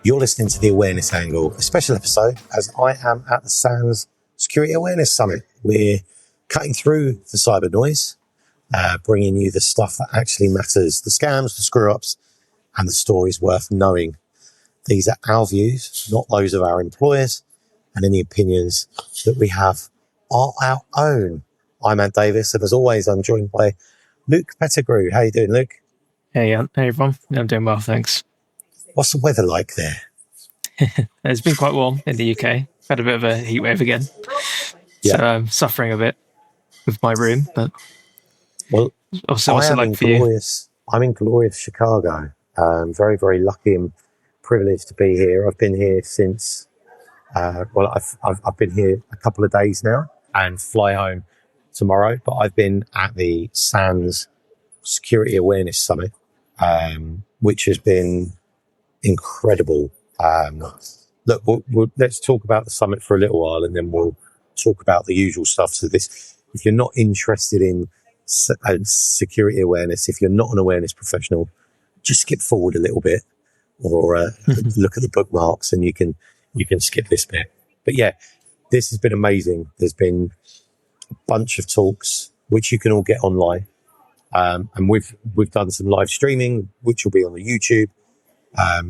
You're listening to The Awareness Angle, a special episode as I am at the SANS Security Awareness Summit. We're cutting through the cyber noise, bringing you the stuff that actually matters, the scams, the screw-ups, and the stories worth knowing. These are our views, not those of our employers, and any opinions that we have are our own. I'm Davis, and as always, I'm joined by Luke Pettigrew. How you doing, Luke? Hey everyone. I'm doing well, thanks. What's the weather like there? It's been quite warm in the UK. Had a bit of a heat wave again. Yeah. So I'm suffering a bit with my room, but well, also what's it like for you? I'm in glorious Chicago. Very, very lucky and privileged to be here. I've been here since, I've been here a couple of days now and fly home tomorrow, but I've been at the SANS Security Awareness Summit, which has been incredible. Look, let's talk about the summit for a little while and then we'll talk about the usual stuff. So if you're not interested in security awareness, if you're not an awareness professional, just skip forward a little bit or look at the bookmarks and you can skip this bit. But yeah, this has been amazing. There's been a bunch of talks which you can all get online. And we've done some live streaming, which will be on the YouTube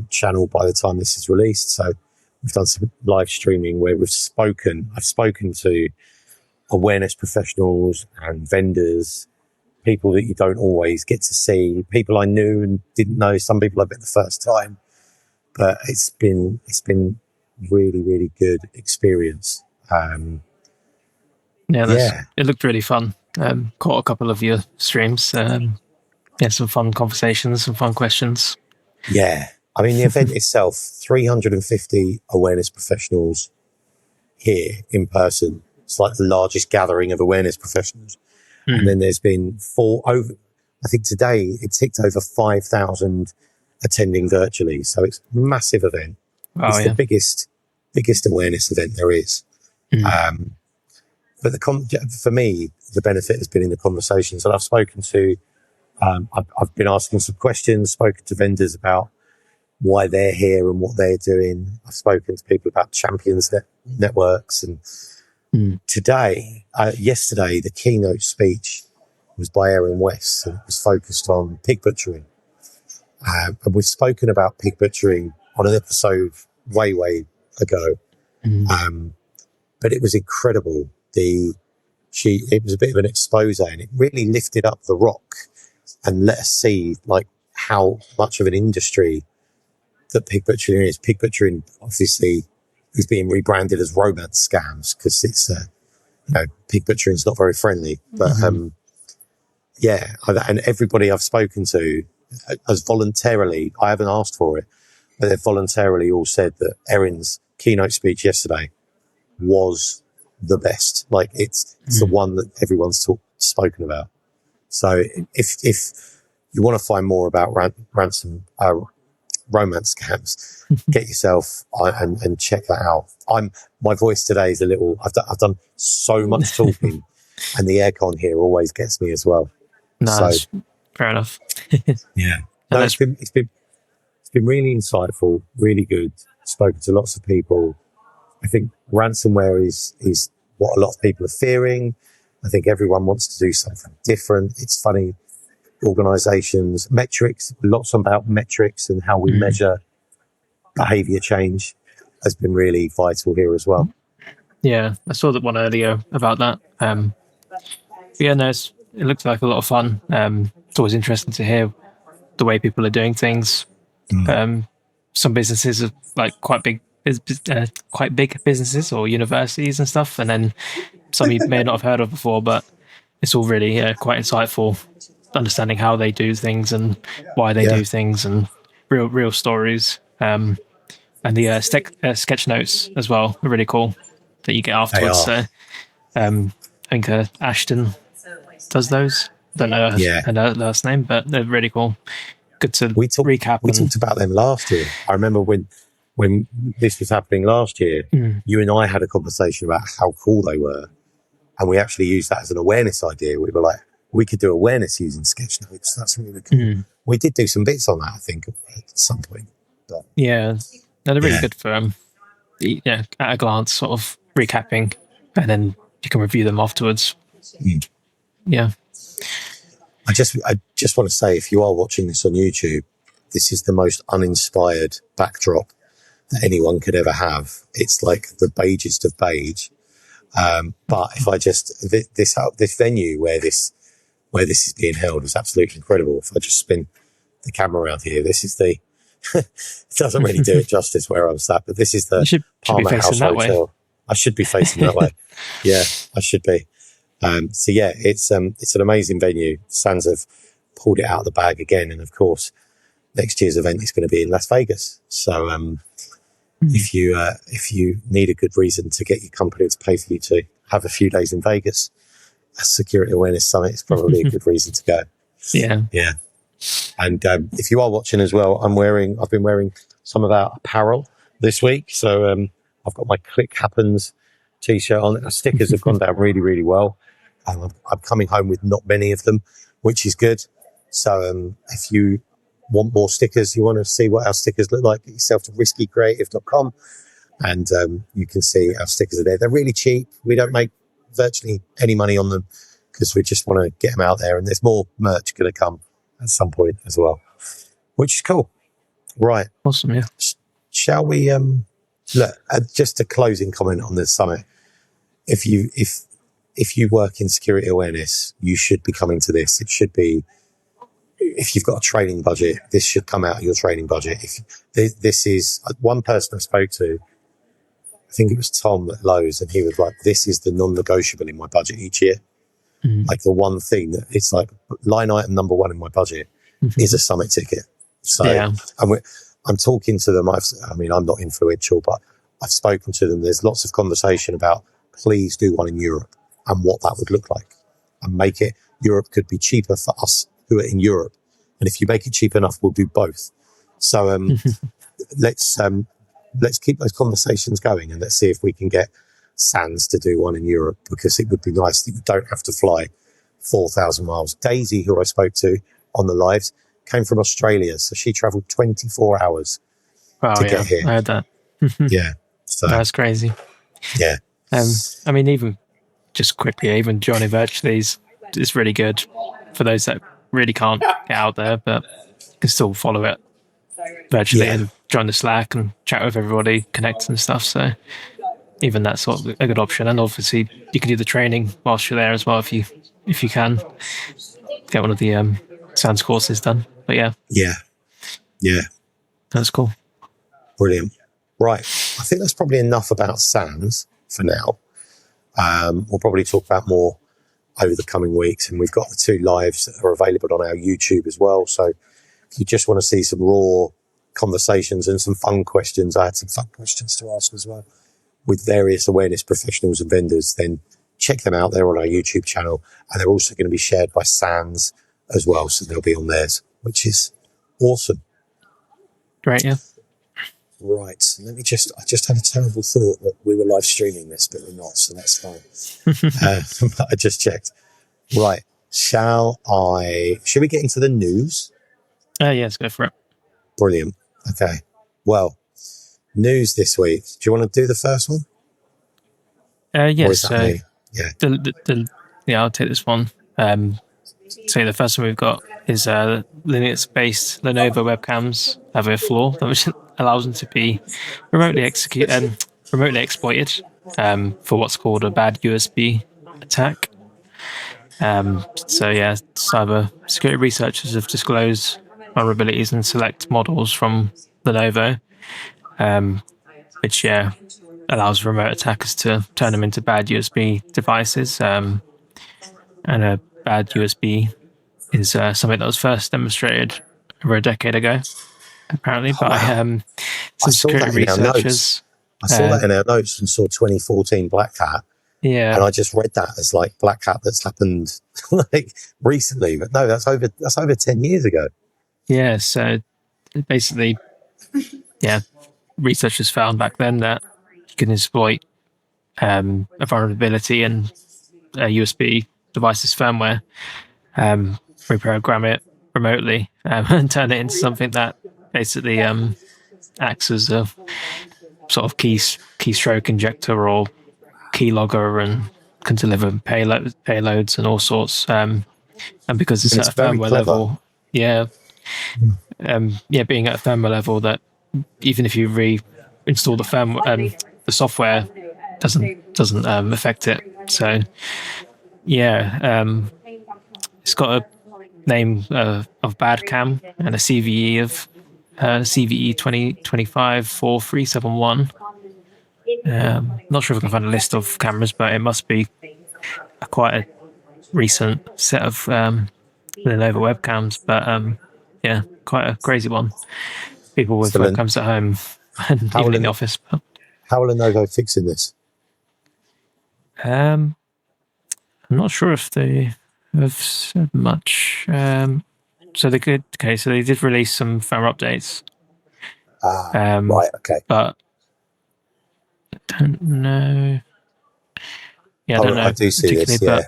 channel by the time this is released. So we've done some live streaming where I've spoken to awareness professionals and vendors, people that you don't always get to see, people I knew and didn't know, some people I've met the first time, but it's been really, really good experience. It looked really fun. Caught a couple of your streams. Some fun conversations, some fun questions. Yeah. I mean, the event itself, 350 awareness professionals here in person. It's like the largest gathering of awareness professionals. Mm. And then there's been I think today it ticked over 5,000 attending virtually. So it's a massive event. It's the biggest awareness event there is. Mm. But for me, the benefit has been in the conversations that I've spoken to. I've been asking some questions, spoken to vendors about why they're here and what they're doing. I've spoken to people about champions networks. And yesterday, the keynote speech was by Aaron West, and it was focused on pig butchering. And we've spoken about pig butchering on an episode way ago. But it was incredible. It was a bit of an expose, and it really lifted up the rock and let us see like how much of an industry that pig butchering is. Pig butchering obviously is being rebranded as romance scams because it's pig butchering is not very friendly. But and everybody I've spoken to has voluntarily, I haven't asked for it, but they've voluntarily all said that Erin's keynote speech yesterday was the best. Like it's the one that everyone's spoken about. So if you want to find more about romance scams, get yourself and check that out. My voice today is a little. I've done so much talking, and the aircon here always gets me as well. No, so, fair enough. Yeah, no, it's been really insightful, really good. Spoken to lots of people. I think ransomware is what a lot of people are fearing. I think everyone wants to do something different. It's funny. Organizations, metrics, lots about metrics and how we measure behavior change has been really vital here as well. Yeah, I saw that one earlier about that. It looks like a lot of fun. It's always interesting to hear the way people are doing things. Some businesses are like quite big businesses or universities and stuff, and then some you may not have heard of before, but it's all really quite insightful. Understanding how they do things and why they do things and real stories. And the sketch notes as well are really cool that you get afterwards. So, I think Ashton does those. Don't know her last name, but they're really cool. Good to recap. We talked about them last year. I remember when this was happening last year, you and I had a conversation about how cool they were. And we actually used that as an awareness idea. We were like, we could do awareness using sketch notes. That's really cool. We did do some bits on that, I think, at some point. But. Yeah, they're really Yeah. good for at a glance, sort of recapping, and then you can review them afterwards. Yeah. I just want to say, if you are watching this on YouTube, this is the most uninspired backdrop that anyone could ever have. It's like the beigest of beige. But if I just this venue where this is being held is absolutely incredible. If I just spin the camera around here, this is the it doesn't really do it justice where I'm sat, but this is the You should be Palmer facing House that Hotel. way. I should be facing that way. Yeah, I should be. So yeah, it's an amazing venue. Sands have pulled it out of the bag again, and of course, next year's event is going to be in Las Vegas. So if you need a good reason to get your company to pay for you to have a few days in Vegas, a Security Awareness Summit is probably a good reason to go. Yeah. Yeah. And if you are watching as well, I've been wearing some of our apparel this week. So I've got my Click Happens t-shirt on. Our stickers have gone down really, really well. I'm coming home with not many of them, which is good. So if you want more stickers, you want to see what our stickers look like, get yourself to riskycreative.com, and you can see our stickers are there. They're really cheap. We don't make virtually any money on them because we just want to get them out there, and there's more merch going to come at some point as well, which is cool. Right. Awesome. Yeah. Shall we look, just a closing comment on this summit. If you work in security awareness, you should be coming to this. It should be, if you've got a training budget, this should come out of your training budget. If this is one person I spoke to, I think it was Tom at Lowe's, and he was like, this is the non-negotiable in my budget each year. Like the one thing that it's like line item number one in my budget is a summit ticket. So I'm talking to them. I'm not influential, but I've spoken to them. There's lots of conversation about please do one in Europe and what that would look like, and make it, Europe could be cheaper for us who are in Europe. And if you make it cheap enough, we'll do both. So let's keep those conversations going, and let's see if we can get Sands to do one in Europe, because it would be nice that you don't have to fly 4,000 miles. Daisy, who I spoke to on the lives, came from Australia, so she travelled 24 hours to get here. I heard that. Yeah. So that's crazy. Yeah. I mean, even just quickly, even joining virtually is really good for those that really can't get out there, but can still follow it virtually and join the Slack and chat with everybody, connect and stuff. So even that's sort of a good option. And obviously you can do the training whilst you're there as well, if you can get one of the SANS courses done. But yeah, that's cool. Brilliant. Right, I think that's probably enough about SANS for now. We'll probably talk about more over the coming weeks, and we've got the 2 lives that are available on our YouTube as well. So if you just want to see some raw conversations and some fun questions, I had some fun questions to ask as well with various awareness professionals and vendors, then check them out. They're on our YouTube channel, and they're also going to be shared by SANS as well. So they'll be on theirs, which is awesome. Great, yeah. Right. I just had a terrible thought that we were live streaming this, but we're not, so that's fine. But I just checked. Right. Should we get into the news? Yeah, let's go for it. Brilliant. Okay. Well, news this week. Do you want to do the first one? Yes. So yeah. I'll take this one. So the first one we've got is Linux-based Lenovo webcams have a flaw that allows them to be remotely exploited for what's called a BadUSB attack. Cyber security researchers have disclosed vulnerabilities in select models from Lenovo, which allows remote attackers to turn them into bad USB devices. And a bad USB is something that was first demonstrated over a decade ago, apparently, by some security researchers. I saw that in our notes and saw 2014 Black Hat. Yeah. And I just read that as like Black Hat that's happened like recently, but no, that's over 10 years ago. Yeah. So basically, researchers found back then that you can exploit a vulnerability in a USB device's firmware, reprogram it remotely, and turn it into something that basically acts as a sort of keystroke injector or keylogger and can deliver payloads and all sorts. And because it's And at it's a very firmware clever. level, being at a firmware level that even if you reinstall the software doesn't affect it. So it's got a name of BadCam and a CVE of CVE 2025-4371. Not sure if I can find a list of cameras, but it must be quite a recent set of Lenovo webcams. But quite a crazy one. People with Excellent. webcams at home and How even in will the office. But, how are Lenovo fixing this? I'm not sure if they have said much. So they did release some firmware updates. Right, okay. But I don't know. Yeah, I don't know I do see particularly, this, yeah. but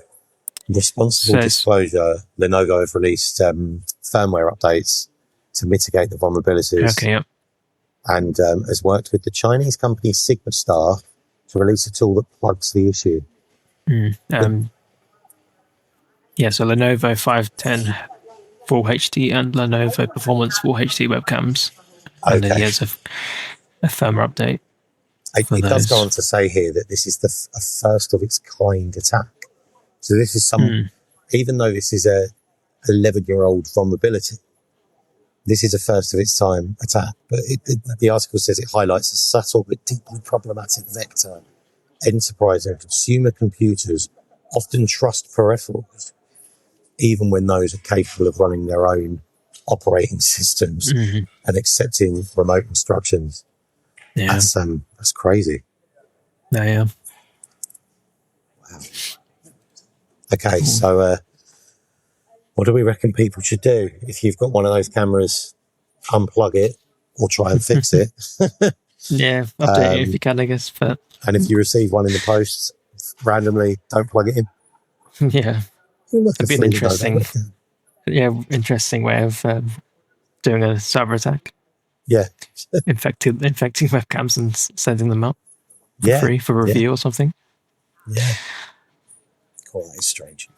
Responsible so it's disclosure, Lenovo have released firmware updates to mitigate the vulnerabilities okay. Yep. and has worked with the Chinese company Sigma Star to release a tool that plugs the issue. So Lenovo 510 Full HD and Lenovo Performance Full HD webcams. And then Okay. here's a firmware update for It does go those. on to say here that this is a first of its kind attack. So this is even though this is a 11-year-old vulnerability, this is a first of its time attack. But the article says it highlights a subtle but deeply problematic vector. Enterprise and consumer computers often trust peripherals, even when those are capable of running their own operating systems and accepting remote instructions. Yeah. That's crazy. Yeah. Wow. Okay, so what do we reckon people should do? If you've got one of those cameras, unplug it or try and fix it. Yeah, update it if you can, I guess. But And if you receive one in the post randomly, don't plug it in. yeah, it'd be an interesting way of doing a cyber attack. Yeah. infecting webcams and sending them out for free for review or something. Yeah. Cool, that is strange.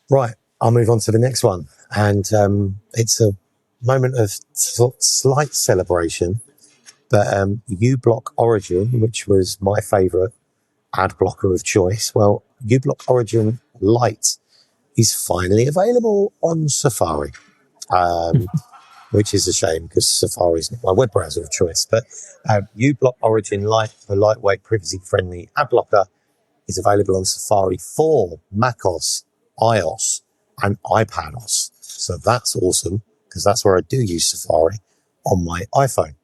Right, I'll move on to the next one. And it's a moment of slight celebration. But uBlock Origin, which was my favourite ad blocker of choice, well, uBlock Origin Lite is finally available on Safari, which is a shame because Safari is not my web browser of choice. But uBlock Origin Lite, the lightweight, privacy-friendly ad blocker, is available on Safari for macOS, iOS, and iPadOS. So that's awesome because that's where I do use Safari on my iPhone.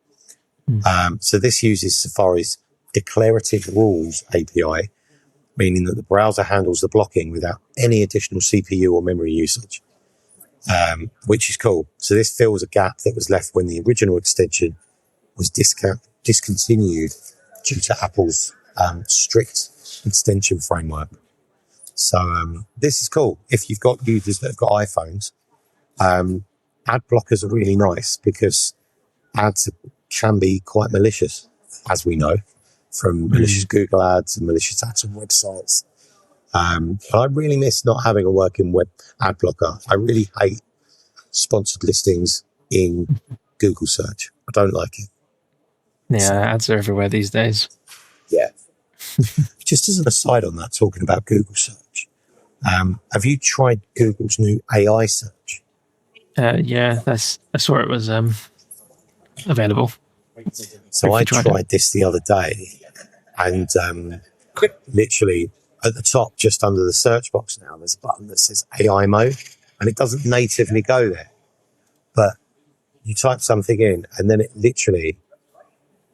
So this uses Safari's declarative rules API, meaning that the browser handles the blocking without any additional CPU or memory usage, which is cool. So this fills a gap that was left when the original extension was discontinued due to Apple's strict extension framework. So this is cool. If you've got users that have got iPhones, ad blockers are really nice because ads can be quite malicious, as we know, from malicious Google ads and malicious ads on websites. And I really miss not having a working web ad blocker. I really hate sponsored listings in Google search. I don't like it. Yeah, ads are everywhere these days. Yeah. Just as an aside on that, talking about Google search, have you tried Google's new AI search? Yeah, I saw it was available. So I tried this the other day, and literally at the top, just under the search box now, there's a button that says AI mode, and it doesn't natively go there. But you type something in, and then it literally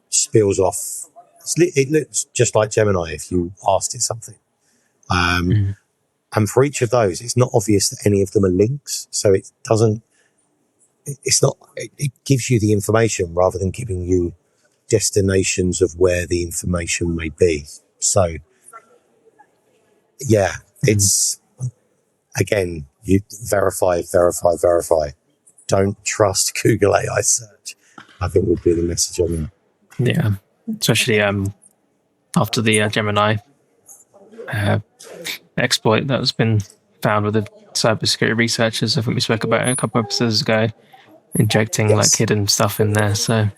spills off. It looks just like Gemini if you asked it something. And for each of those, it's not obvious that any of them are links. So it doesn't, it gives you the information rather than giving you destinations of where the information may be. So, yeah, it's, again, you verify. Don't trust Google AI search. I think would be the message on that. Yeah, especially after the Gemini exploit that has been found with the cybersecurity researchers. I think we spoke about it a couple of episodes ago, injecting like hidden stuff in there. So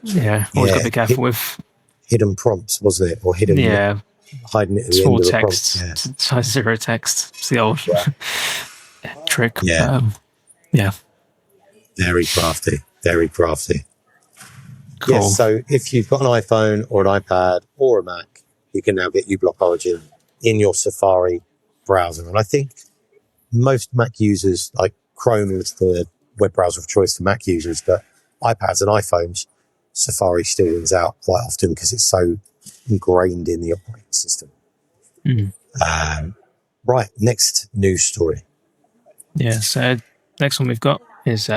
yeah, always got to be careful with hidden prompts, wasn't it? Or hidden, hiding it at the small end of a text, prompt. Yeah. zero text. It's the old trick. Yeah. Yeah. Very crafty. Very crafty. Cool. Yes, so if you've got an iPhone or an iPad or a Mac, you can now get uBlock Origin in your Safari browser. And I think most Mac users, like Chrome is the web browser of choice for Mac users, but iPads and iPhones, Safari still wins out quite often because it's so ingrained in the operating system. Right, next news story. Yeah, so next one we've got is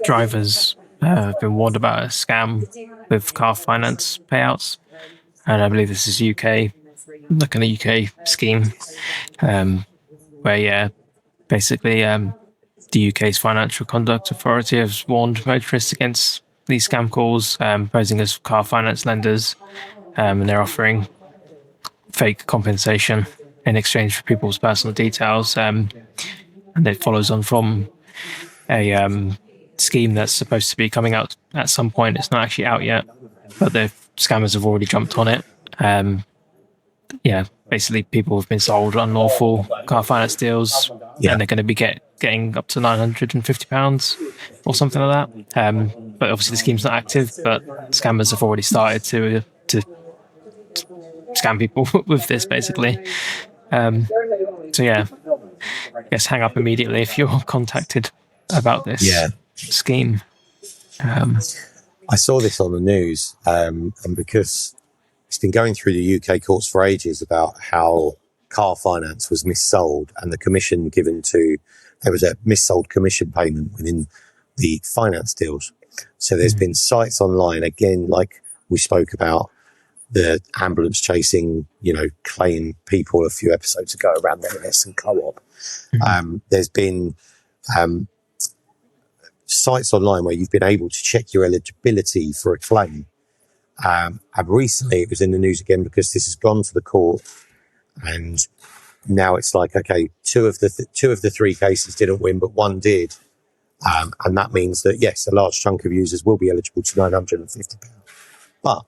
drivers have been warned about a scam with car finance payouts. And I believe this is UK, like in a UK scheme, where, basically the UK's Financial Conduct Authority has warned motorists against these scam calls, posing as car finance lenders, and they're offering fake compensation in exchange for people's personal details. And it follows on from a scheme that's supposed to be coming out at some point. It's not actually out yet, but the scammers have already jumped on it. Basically people have been sold unlawful car finance deals, and they're going to be getting up to £950 or something like that. But obviously the scheme's not active, but scammers have already started to scam people with this, basically. So yeah, I guess hang up immediately if you're contacted about this scheme. I saw this on the news, and because it's been going through the UK courts for ages about how car finance was missold and the commission given to, there was a missold commission payment within the finance deals. So there's been sites online, again, like we spoke about, the ambulance chasing, claim people a few episodes ago around the NS and Co-op. There's been sites online where you've been able to check your eligibility for a claim. And recently it was in the news again because this has gone to the court, and now it's like, okay, two of the three cases didn't win, but one did. And that means that, yes, a large chunk of users will be eligible to £950. But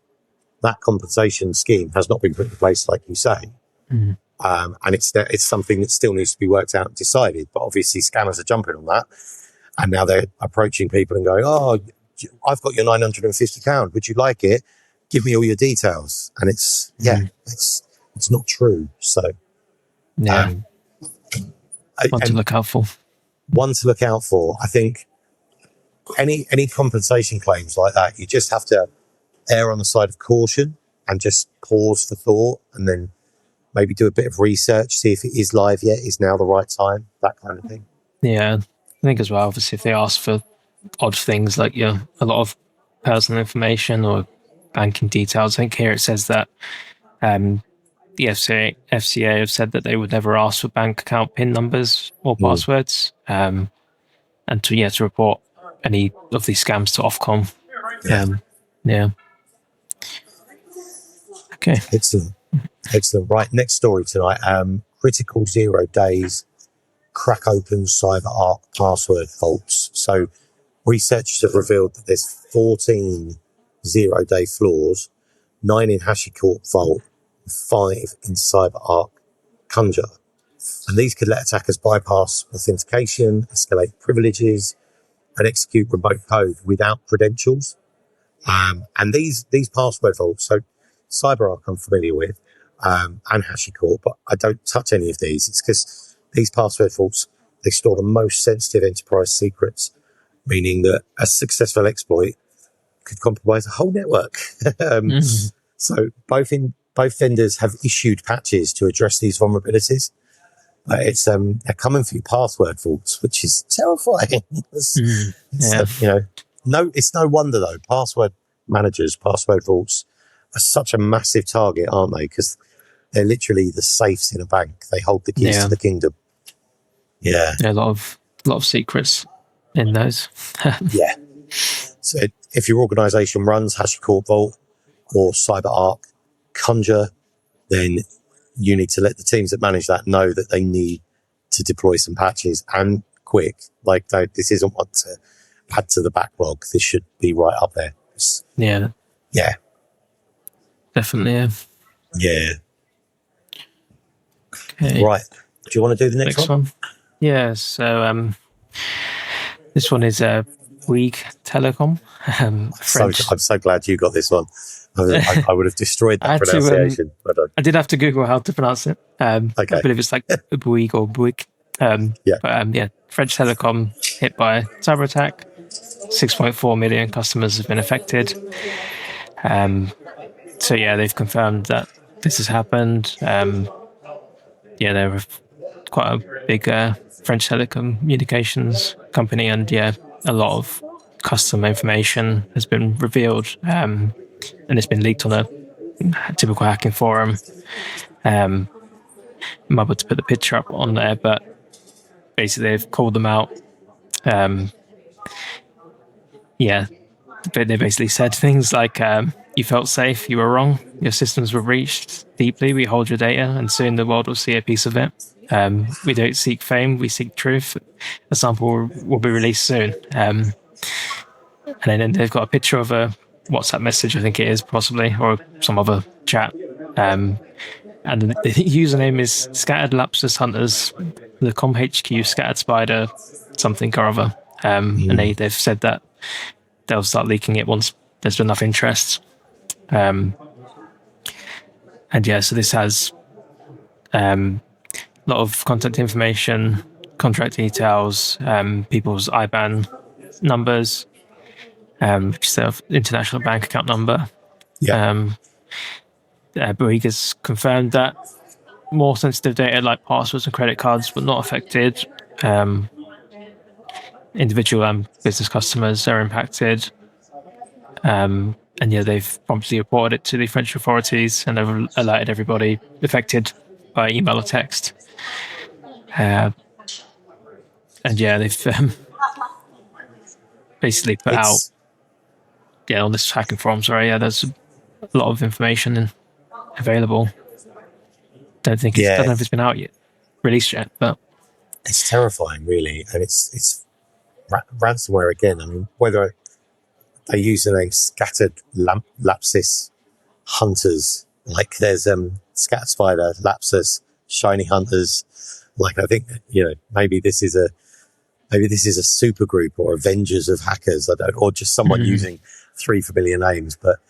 that compensation scheme has not been put in place, like you say. And it's something that still needs to be worked out and decided. But obviously scammers are jumping on that. And now they're approaching people and going, oh, I've got your £950. Would you like it? Give me all your details. And it's not true. So, one to look out for. One to look out for. I think any compensation claims like that, you just have to err on the side of caution and just pause for thought, and then maybe do a bit of research, see if it is live yet, is now the right time, that kind of thing. Yeah, I think as well, obviously, if they ask for odd things like a lot of personal information or banking details, I think here it says that the FCA have said that they would never ask for bank account PIN numbers or passwords, and to report any of these scams to Ofcom. Okay. Excellent. Right, next story tonight. Critical 0 days crack open CyberArk password faults. So researchers have revealed that there's 14 0-day flaws, 9 in HashiCorp Vault, 5 in CyberArk Conjure. And these could let attackers bypass authentication, escalate privileges, and execute remote code without credentials. And these password vaults, so CyberArk I'm familiar with, and HashiCorp, but I don't touch any of these. It's because these password vaults, they store the most sensitive enterprise secrets, meaning that a successful exploit could compromise a whole network. So both vendors have issued patches to address these vulnerabilities. It's they're coming for your password vaults, which is terrifying. It's no wonder though. Password managers, password vaults are such a massive target, aren't they? Because they're literally the safes in a bank. They hold the keys to the kingdom. Yeah, a lot of secrets in those. So if your organization runs HashiCorp Vault or CyberArk Conjure, then you need to let the teams that manage that know that they need to deploy some patches, and quick. Like, this isn't one to add to the backlog. This should be right up there. Yeah. Yeah. Definitely, yeah. Yeah. Okay. Right. Do you want to do the next one? Yeah, so this one is Bouygues Telecom. I'm so glad you got this one. I would have destroyed that pronunciation. I did have to Google how to pronounce it. Okay. I believe it's like Bouygues or Bouygues. French telecom hit by cyberattack. 6.4 million customers have been affected. So yeah, they've confirmed that this has happened. They're quite a big French telecommunications company, and yeah, a lot of customer information has been revealed, and it's been leaked on a typical hacking forum. I'm able to put the picture up on there, but basically they've called them out. They basically said things like, you felt safe, you were wrong, your systems were breached deeply, we hold your data, and soon the world will see a piece of it. We don't seek fame, we seek truth. A sample will be released soon. And then they've got a picture of a WhatsApp message, I think it is, possibly, or some other chat. And the username is Scattered Lapsus Hunters, the Com HQ Scattered Spider, something or other. And they've said that they'll start leaking it once there's enough interest. So this has a lot of contact information, contract details, people's IBAN numbers, which is their international bank account number. Yeah. Bouygues has confirmed that more sensitive data like passwords and credit cards were not affected. Individual and business customers are impacted. They've promptly reported it to the French authorities, and they've alerted everybody affected by email or text. They've basically put out on this hacking forum. There's a lot of information available. Don't know if it's been out yet, released yet, but it's terrifying, really, and it's ransomware again. I mean, whether they use the name Scattered Lapsus Hunters, like there's Scattered Spider, Lapsus, Shiny Hunters. Like, I think, maybe this is a super group or Avengers of hackers. Or just someone using 3 familiar names. But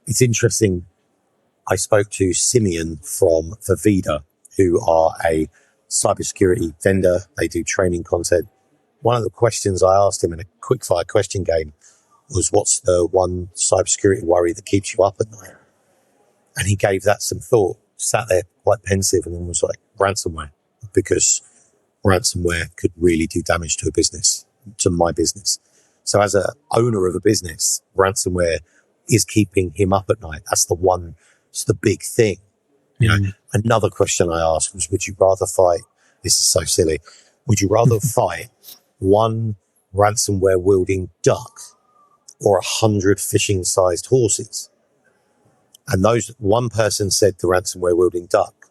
it's interesting. I spoke to Simeon from Vivida, who are a cybersecurity vendor. They do training content. One of the questions I asked him in a quickfire question game was, what's the one cybersecurity worry that keeps you up at night? And he gave that some thought, sat there quite pensive, and then was like, ransomware, because ransomware could really do damage to a business, to my business. So as a owner of a business, ransomware is keeping him up at night. That's the big thing. Another question I asked was, would you rather fight, this is so silly, would you rather fight one ransomware wielding duck or 100 phishing-sized horses? And one person said the ransomware wielding duck.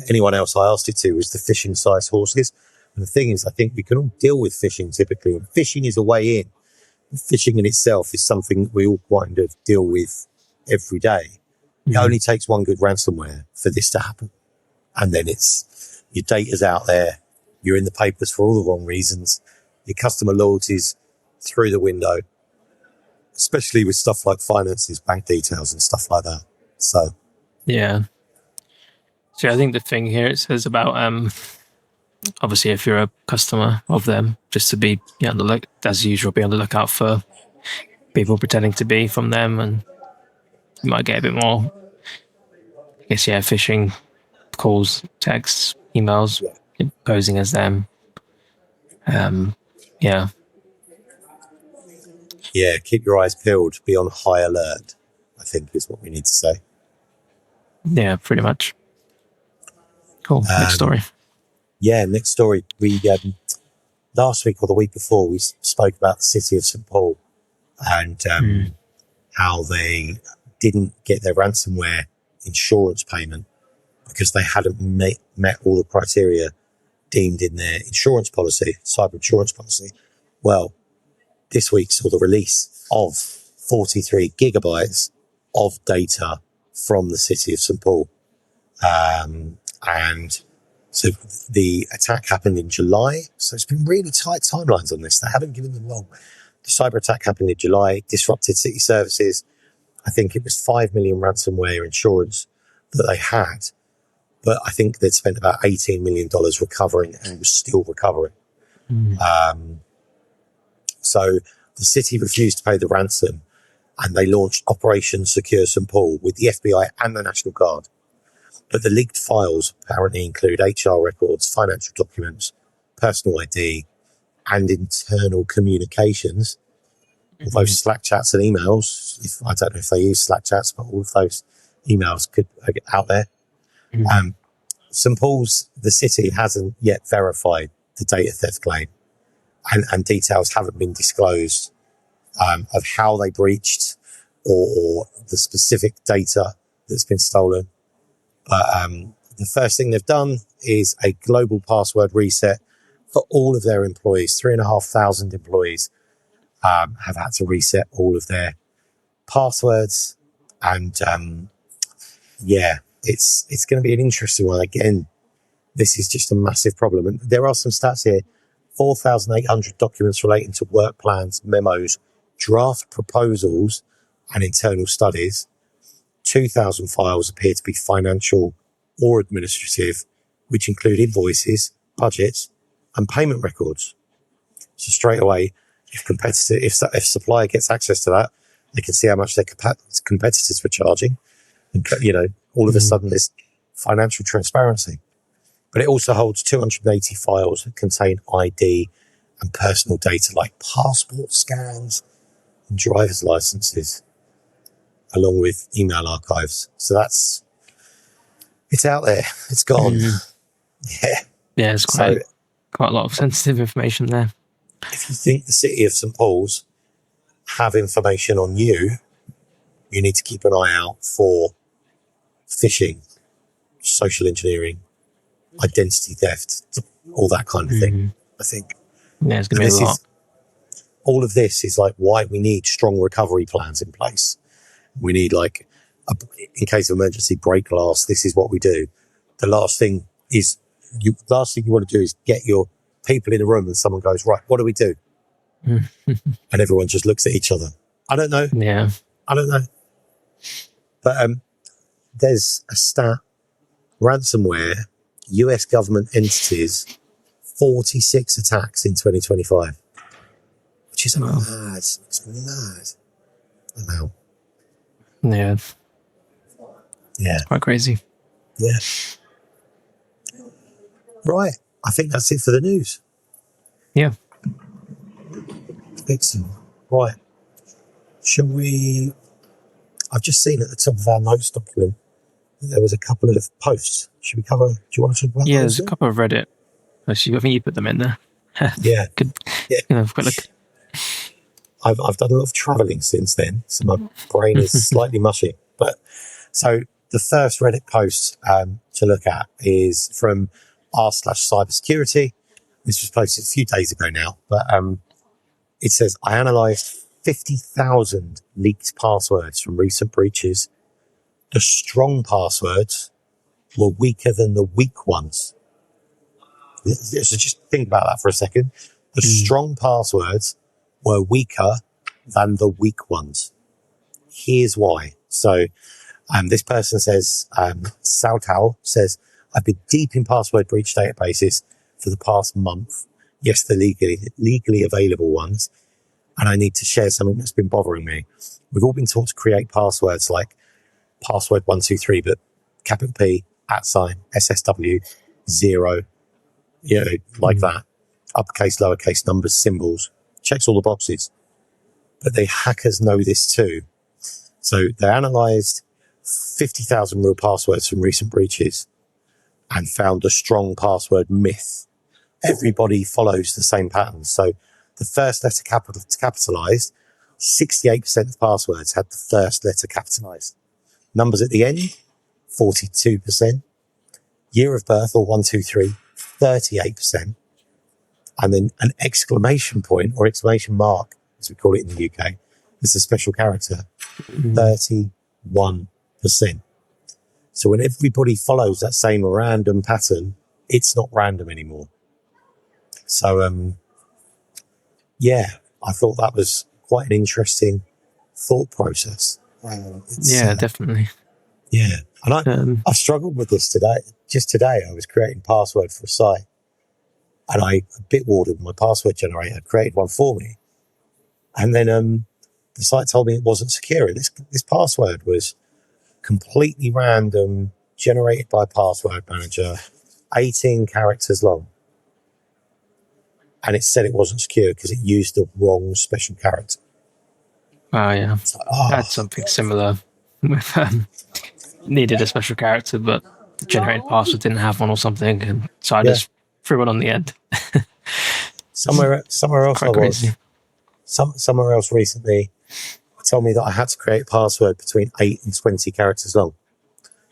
Anyone else I asked it to was the phishing-sized horses. And the thing is, I think we can all deal with phishing typically. And phishing is a way in. Phishing in itself is something we all kind of deal with every day. It only takes one good ransomware for this to happen. And then your data's out there. You're in the papers for all the wrong reasons. Your customer loyalty's through the window, especially with stuff like finances, bank details and stuff like that. So, yeah. So I think the thing here, it says about, obviously if you're a customer of them, just to be on the look, as usual, be on the lookout for people pretending to be from them, and you might get a bit more, phishing calls, texts, emails, posing as them. Yeah, keep your eyes peeled, be on high alert, I think is what we need to say. Yeah, pretty much. Cool. Next story. Yeah, next story. We last week or the week before, we spoke about the city of St. Paul and how they didn't get their ransomware insurance payment because they hadn't met all the criteria deemed in their insurance policy, cyber insurance policy. Well, this week saw the release of 43 gigabytes of data from the city of St. Paul. And so the attack happened in July. So it's been really tight timelines on this. They haven't given them long. The cyber attack happened in July, disrupted city services. I think it was 5 million ransomware insurance that they had. But I think they'd spent about $18 million recovering and was still recovering. So the city refused to pay the ransom and they launched Operation Secure St. Paul with the FBI and the National Guard. But the leaked files apparently include HR records, financial documents, personal ID, and internal communications. All those Slack chats and emails, I don't know if they use Slack chats, but all of those emails could get out there. St. Paul's, the city, hasn't yet verified the data theft claim, and details haven't been disclosed of how they breached or the specific data that's been stolen. But the first thing they've done is a global password reset for all of their employees. 3,500 employees have had to reset all of their passwords. And it's going to be an interesting one. Again, this is just a massive problem. And there are some stats here. 4,800 documents relating to work plans, memos, draft proposals, and internal studies. 2,000 files appear to be financial or administrative, which include invoices, budgets, and payment records. So straight away, if supplier gets access to that, they can see how much their competitors were charging. And, all of a sudden there's financial transparency. But it also holds 280 files that contain ID and personal data like passport scans and driver's licenses, along with email archives. So it's out there. It's gone. Yeah. Yeah, it's quite a lot of sensitive information there. If you think the city of St. Paul's have information on you, you need to keep an eye out for phishing, social engineering, identity theft, all that kind of thing, I think. Yeah, it's going to be a lot. All of this is like why we need strong recovery plans in place. We need in case of emergency, break glass. This is what we do. The last thing you want to do is get your people in a room and someone goes, right, what do we do? And everyone just looks at each other. I don't know. Yeah. I don't know. But there's a stat, ransomware, US government entities, 46 attacks in 2025, which is mad. It's mad amount. Yeah. Yeah. It's quite crazy. Yeah. Right. I think that's it for the news. Yeah. Excellent. Right. Shall we... I've just seen at the top of our notes document that there was a couple of posts. Should we cover... Do you want to talk about Yeah, those? there's a couple of Reddit. Actually, I think you put them in there. Yeah. I've got I've done a lot of travelling since then, so my brain is slightly mushy. But so the first Reddit post to look at is from r/cybersecurity. This was posted a few days ago now, but it says, I analysed 50,000 leaked passwords from recent breaches. The strong passwords were weaker than the weak ones. So just think about that for a second. The strong passwords were weaker than the weak ones. Here's why. So this person says, Saltao says, I've been deep in password breach databases for the past month. Yes, the legally available ones. And I need to share something that's been bothering me. We've all been taught to create passwords like password 123, but capital P, @SSW, 0, like that. Uppercase, lowercase numbers, symbols. Checks all the boxes. But the hackers know this too. So they analysed 50,000 real passwords from recent breaches and found a strong password myth. Everybody follows the same pattern. So the first letter capitalised 68% of passwords had the first letter capitalized. Numbers at the end, 42%. Year of birth, or 123, 38%. And then an exclamation point or exclamation mark, as we call it in the UK, is a special character, 31%. So when everybody follows that same random pattern, it's not random anymore. So, yeah, I thought that was quite an interesting thought process. Definitely. Yeah. And I've struggled with this today. Just today, I was creating password for a site, and I Bitwardened my password generator, created one for me. And then the site told me it wasn't secure. And this password was completely random, generated by a password manager, 18 characters long. And it said it wasn't secure because it used the wrong special character. Oh, yeah. So, I had something similar with needed a special character, but the generated password didn't have one or something. And so I just threw one on the end. Somewhere else Quite I was. crazy. Somewhere else recently told me that I had to create a password between 8 and 20 characters long.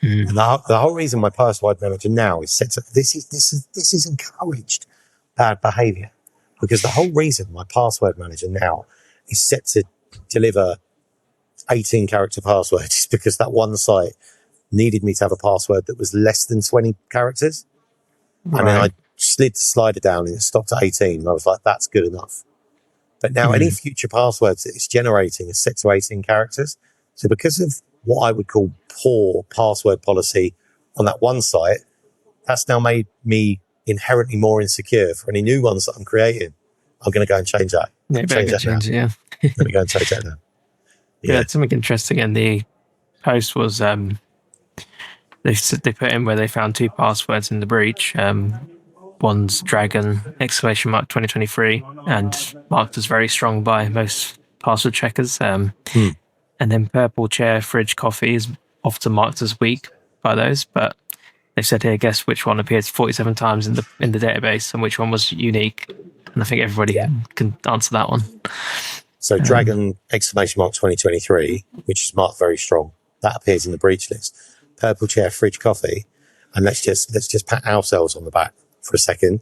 And the whole reason my password manager now is set to this is encouraged bad behavior, because the whole reason my password manager now is set to deliver 18 character passwords is because that one site needed me to have a password that was less than 20 characters. And then I slid the slider down and it stopped at 18. And I was like, that's good enough. But now any future passwords that it's generating are set to 18 characters. So because of what I would call poor password policy on that one site, that's now made me inherently more insecure for any new ones that I'm creating. I'm going to go and change that. Yeah, better change it, yeah. Let me go and change that now. Yeah, something interesting in the post was they put in where they found 2 passwords in the breach. One's Dragon !! 2023 and marked as very strong by most password checkers. And then Purple Chair Fridge Coffee is often marked as weak by those, but they said here, guess which one appears 47 times in the database and which one was unique. And I think everybody can answer that one. So Dragon ! 2023, which is marked very strong, that appears in the breach list. Purple Chair Fridge Coffee, and let's just pat ourselves on the back for a second,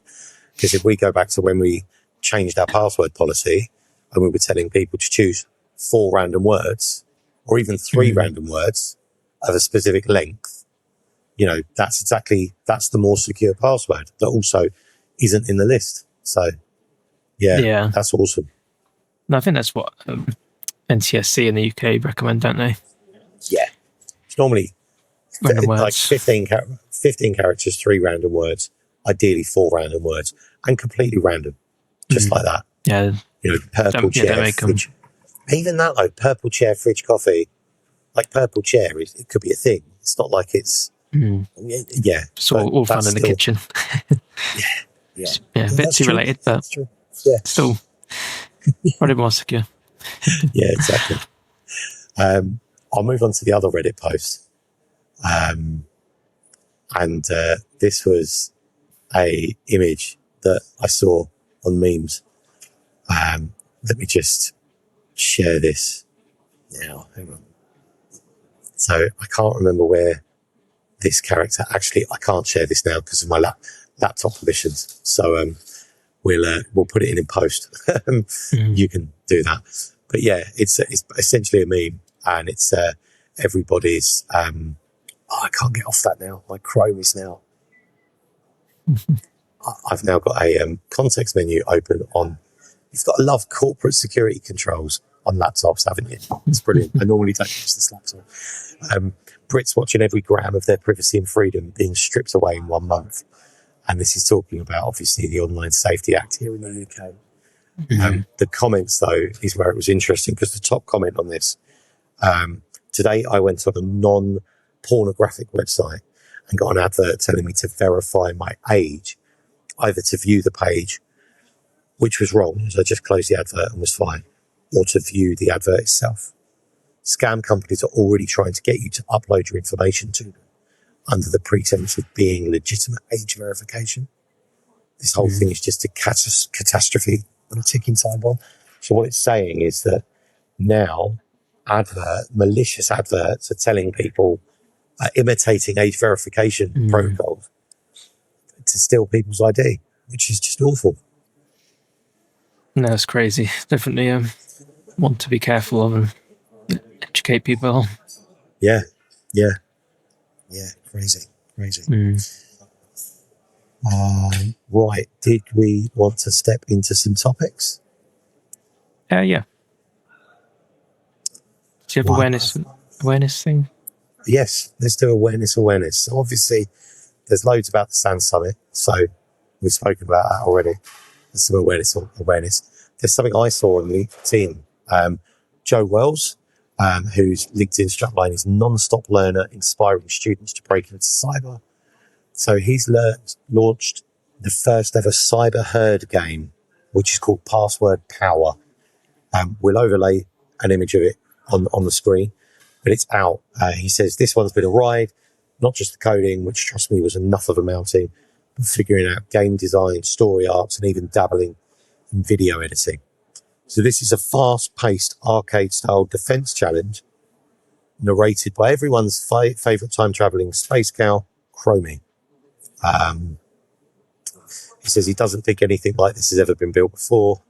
because if we go back to when we changed our password policy and we were telling people to choose 4 random words or even 3 random words of a specific length, that's the more secure password that also isn't in the list. So yeah. That's awesome. And I think that's what NTSC in the UK recommend, don't they? Yeah. It's normally random words. Like 15 characters, 3 random words, ideally 4 random words, and completely random, just like that. Yeah. Purple Chair Fridge. Even that, though, Purple Chair Fridge Coffee, like Purple Chair, it could be a thing. It's not like it's... Yeah. It's all fun in the kitchen. Yeah. Yeah, a bit too related, but still probably more secure. Yeah, exactly. I'll move on to the other Reddit post. And this was a image that I saw on memes. Let me just share this now. Hang on. So I can't remember where this character I can't share this now because of my laptop permissions. So we'll put it in post. You can do that. But yeah, it's essentially a meme, and it's everybody's. I can't get off that now. My Chrome is now. I've now got a context menu open on. You've got to love corporate security controls on laptops, haven't you? It's brilliant. I normally don't use this laptop. Brits watching every gram of their privacy and freedom being stripped away in 1 month. And this is talking about, obviously, the Online Safety Act here in the UK. The comments, though, is where it was interesting, because the top comment on this, today I went on a non-pornographic website and got an advert telling me to verify my age, either to view the page, which was wrong, so I just closed the advert and was fine, or to view the advert itself. Scam companies are already trying to get you to upload your information to them under the pretense of being legitimate age verification. This whole thing is just a catastrophe on a ticking time bomb. So what it's saying is that now malicious adverts are telling people, imitating age verification protocols to steal people's ID, which is just awful. No, it's crazy. Definitely want to be careful of and educate people. Yeah. Crazy. Right. Did we want to step into some topics? Yeah. Do you have awareness thing? Yes, let's do awareness. So obviously, there's loads about the SANS Summit, so we've spoken about that already. There's some awareness. There's something I saw on LinkedIn. Joe Wells, whose LinkedIn strapline is non-stop learner, inspiring students to break into cyber. So he's launched the first ever CyberHerd game, which is called Password Power. We'll overlay an image of it on the screen, but it's out. He says this one's been a ride, not just the coding, which trust me was enough of a mountain, but figuring out game design, story arcs, and even dabbling in video editing. So this is a fast-paced arcade-style defense challenge narrated by everyone's favorite time-traveling space cow, Chromie. He says he doesn't think anything like this has ever been built before.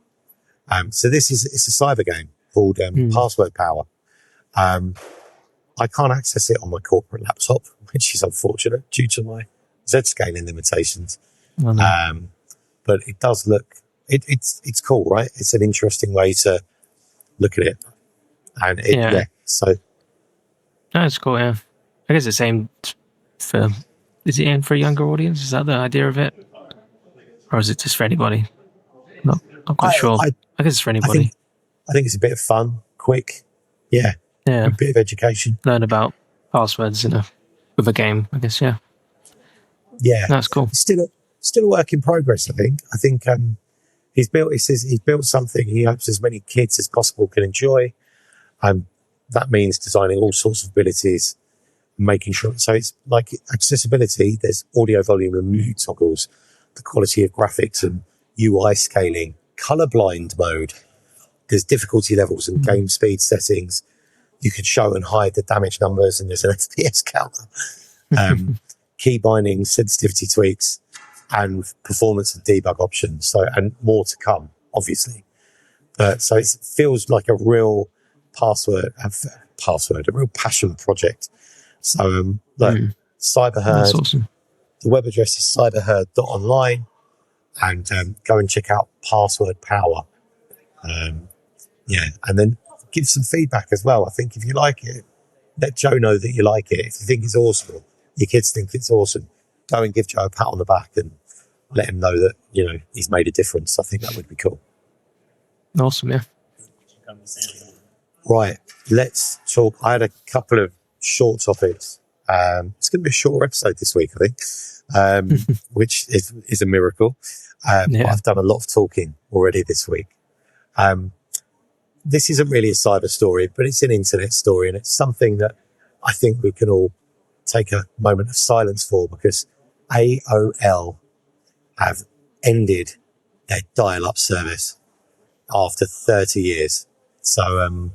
So it's a cyber game called Password Power. I can't access it on my corporate laptop, which is unfortunate due to my Z-scaling limitations. Oh, no. But it does look, it's cool, right? It's an interesting way to look at it. And so. No, it's cool, yeah. I guess it's aimed for, is it aimed for a younger audience? Is that the idea of it? Or is it just for anybody? Not quite sure. I guess it's for anybody. I think it's a bit of fun, quick. Yeah. A bit of education. Learn about passwords with a game, I guess, yeah. Yeah. That's cool. It's still a work in progress, I think. He says he's built something he hopes as many kids as possible can enjoy. That means designing all sorts of abilities, making sure. So it's like accessibility, there's audio volume and mute toggles, the quality of graphics and UI scaling, colorblind mode. There's difficulty levels and game speed settings. You can show and hide the damage numbers, and there's an FPS counter. Key bindings, sensitivity tweaks, and performance and debug options. So, and more to come, obviously. So it feels like a real a real passion project. So, CyberHerd. That's awesome. The web address is cyberherd.online, and go and check out Password Power. And then give some feedback as well. I think if you like it, let Joe know that you like it. If you think it's awesome, your kids think it's awesome, go and give Joe a pat on the back and let him know that, he's made a difference. I think that would be cool. Awesome, yeah. Right, let's talk. I had a couple of short topics. It's going to be a shorter episode this week, I think, which is a miracle. But I've done a lot of talking already this week. This isn't really a cyber story, but it's an internet story, and it's something that I think we can all take a moment of silence for, because AOL have ended their dial-up service after 30 years. So,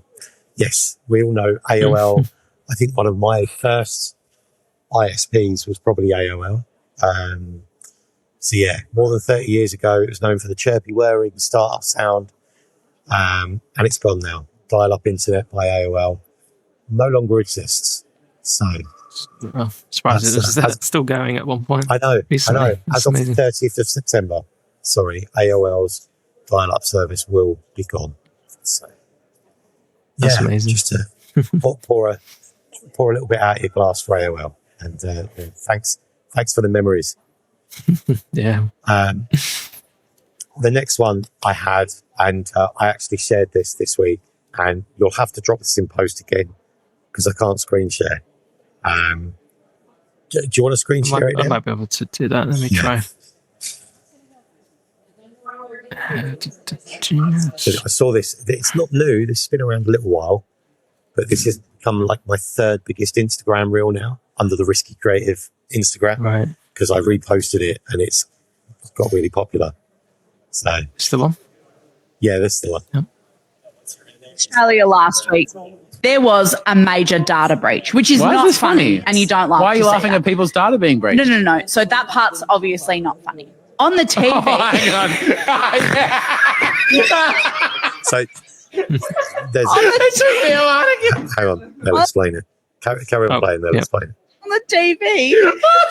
yes, we all know AOL. I think one of my first ISPs was probably AOL. So yeah, more than 30 years ago, it was known for the chirpy whirring, startup sound. And it's gone now. Dial-up internet by AOL no longer exists. So, surprised it's still going at one point. I know. Recently. As of the 30th of September, AOL's dial-up service will be gone. So, that's amazing. Just to pour a little bit out of your glass for AOL, and thanks for the memories. Yeah. The next one I had, and I actually shared this week, and you'll have to drop this in post again because I can't screen share. Do you want to screen share it? I might be able to do that. Let me try. So I saw this. It's not new. This has been around a little while, but this has become like my third biggest Instagram reel now, under the Risky Creative Instagram, right? Because I reposted it and it's got really popular. So it's the one. Yeah, that's the one. Yep. Australia last week, there was a major data breach, which is not funny, and you don't laugh. Why are you laughing at people's data being breached? No. So that part's obviously not funny. On the TV. Oh, hang on. So there's. Hang on, they'll explain it. Carry on playing, they'll explain it. On the TV,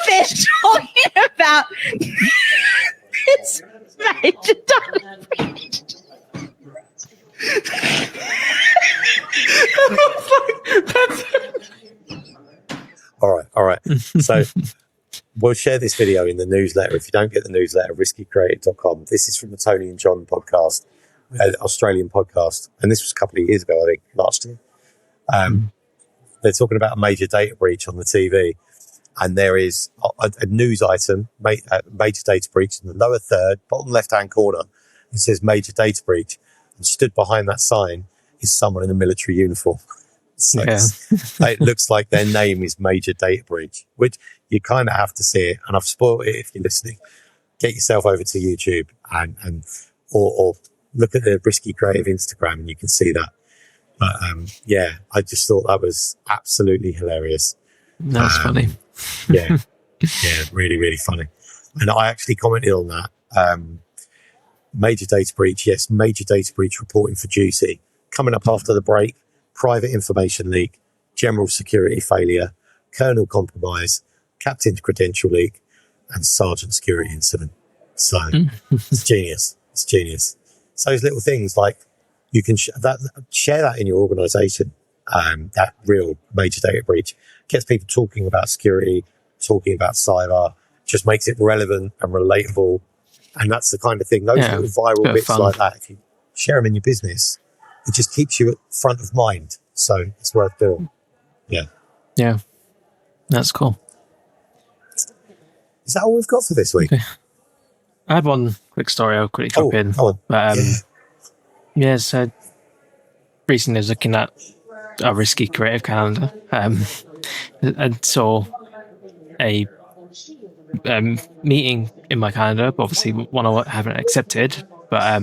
they're talking about this major data breach. All right. So we'll share this video in the newsletter. If you don't get the newsletter, riskycreative.com. This is from the Tony and John podcast, Australian podcast. And this was a couple of years ago, I think, last year. They're talking about a major data breach on the TV. And there is a news item, major data breach, in the lower third, bottom left-hand corner. It says major data breach. And stood behind that sign is someone in a military uniform. So it looks like their name is Major Data Breach, which you kind of have to see it. And I've spoiled it if you're listening. Get yourself over to YouTube or look at the Risky Creative Instagram and you can see that. But I just thought that was absolutely hilarious. That's funny. Yeah, really, really funny. And I actually commented on that. Major data breach, yes, major data breach reporting for duty. Coming up after the break, private information leak, general security failure, kernel compromise, captain's credential leak, and sergeant security incident. So it's genius. It's genius. So those little things like you can share that in your organization. That real major data breach gets people talking about security, talking about cyber, just makes it relevant and relatable. And that's the kind of thing, those little viral bits like that, if you share them in your business, it just keeps you at front of mind. So it's worth doing. Yeah. Yeah. That's cool. Is that all we've got for this week? Okay. I had one quick story I'll quickly drop in. But, so recently I was looking at a Risky Creative calendar and saw a meeting in my calendar, obviously one I haven't accepted, but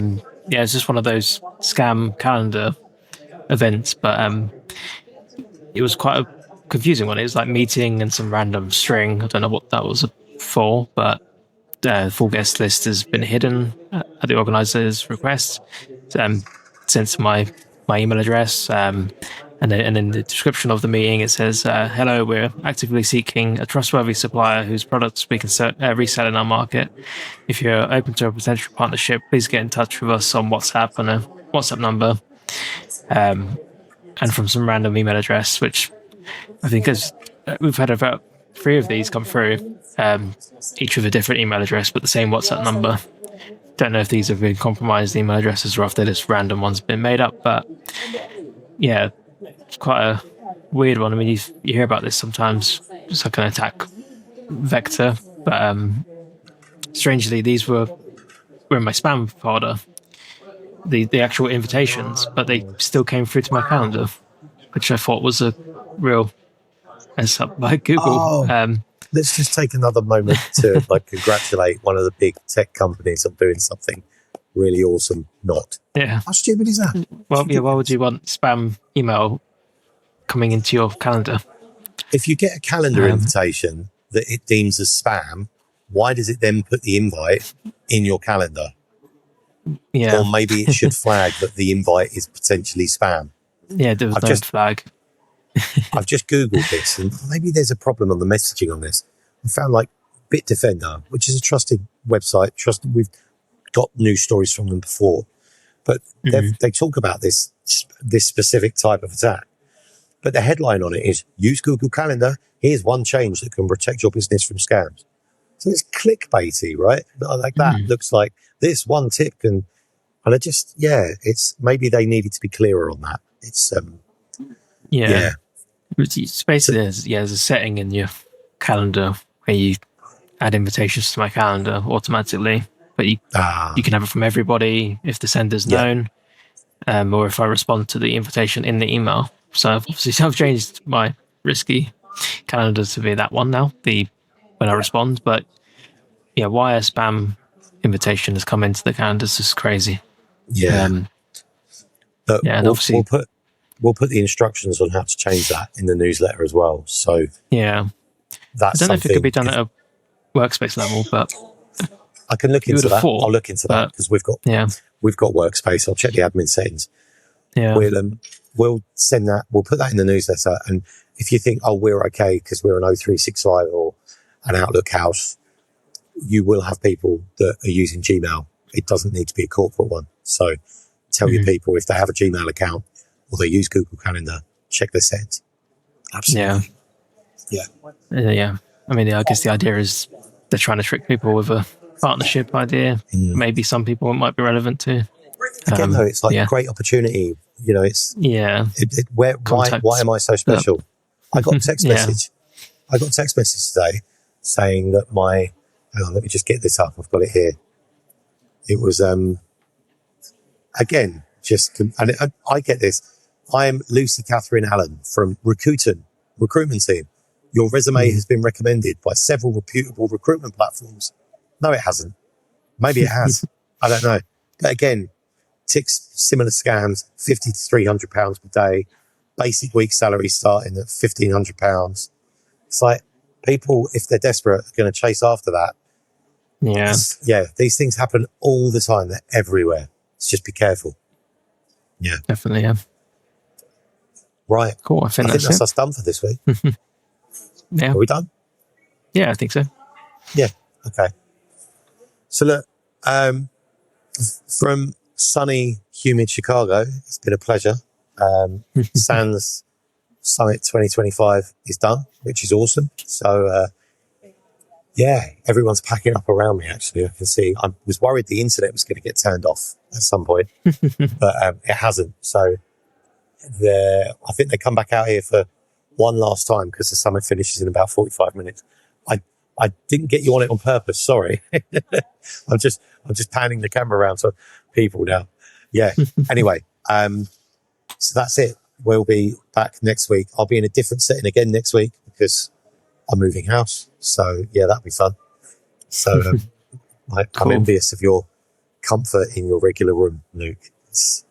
it's just one of those scam calendar events, but it was quite a confusing one. It was like meeting and some random string. I don't know what that was for, but the full guest list has been hidden at the organizer's request, sent to my email address, and in the description of the meeting, it says, hello, we're actively seeking a trustworthy supplier whose products we can resell in our market. If you're open to a potential partnership, please get in touch with us on WhatsApp on a WhatsApp number, and from some random email address, which I think we've had about 3 of these come through, each with a different email address, but the same WhatsApp number. Don't know if these have been compromised email addresses or if they're just random ones been made up, but yeah, it's quite a weird one. I mean, you hear about this sometimes. It's like an attack vector, but strangely, these were in my spam folder, the actual invitations, but they still came through to my calendar, which I thought was a real mess up by Google. Let's just take another moment to congratulate one of the big tech companies on doing something really awesome. How stupid is that? Well, why would you want spam email coming into your calendar? If you get a calendar invitation that it deems as spam, why does it then put the invite in your calendar? Yeah. Or maybe it should flag that the invite is potentially spam. Yeah, there was no flag. I've just Googled this, and maybe there's a problem on the messaging on this. I found Bitdefender, which is a trusted website. We've got news stories from them before, but they talk about this specific type of attack. But the headline on it is, use Google Calendar. Here's one change that can protect your business from scams. So it's clickbaity, right? Like that looks like this one tip can, and I just, it's maybe they needed to be clearer on that. It's, It's basically, there's a setting in your calendar where you add invitations to my calendar automatically, but you can have it from everybody if the sender's known, or if I respond to the invitation in the email. So I've changed my Risky calendar to be that one now, when I respond. But why a spam invitation has come into the calendar is just crazy. But Yeah, and obviously we'll put the instructions on how to change that in the newsletter as well. So yeah, that's I don't know if it could be something done at a workspace level, but I can look you would into have that. thought, I'll look into that because we've got workspace. I'll check the admin settings. Yeah. We'll send that. We'll put that in the newsletter. And if you think, oh, we're okay because we're an O365 or an Outlook house, you will have people that are using Gmail. It doesn't need to be a corporate one. So tell your people if they have a Gmail account or they use Google Calendar, check their settings. Absolutely. Yeah. I mean, I guess the idea is they're trying to trick people with a partnership idea. Maybe some people it might be relevant to. Again, though, it's like a great opportunity. You know, it's why am I so special? I got a text message. I got a text message today saying that hang on, let me just get this up. I've got it here. It was again and I get this. I'm Lucy Catherine Allen from recruitment team. Your resume has been recommended by several reputable recruitment platforms. No, it hasn't. Maybe it has. I don't know. But again, ticks similar scams, £50 to £300 per day, basic week salary starting at £1,500. It's like people, if they're desperate, are going to chase after that. Yeah. These things happen all the time. They're everywhere. Let's just be careful. Yeah. Definitely, yeah. Right. Cool. I think that's us done for this week. Yeah. Are we done? Yeah, I think so. Yeah. Okay. So look, from sunny, humid Chicago, it's been a pleasure. Sans Summit 2025 is done, which is awesome. So, everyone's packing up around me, actually. I can see. I was worried the internet was going to get turned off at some point, but it hasn't. So I think they come back out here for one last time because the summit finishes in about 45 minutes. I didn't get you on it on purpose. Sorry. I'm just panning the camera around so people now. Yeah. Anyway, so that's it. We'll be back next week. I'll be in a different setting again next week because I'm moving house. So yeah, that'll be fun. So cool. I'm envious of your comfort in your regular room, Luke. It's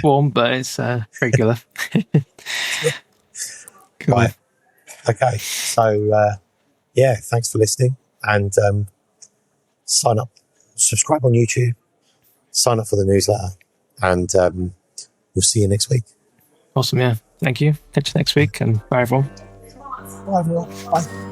warm, but it's regular. Cool. Right. Okay. So thanks for listening and sign up, subscribe on YouTube, sign up for the newsletter, and we'll see you next week. Awesome. Yeah. Thank you. Catch you next week and bye everyone. Bye everyone. Bye.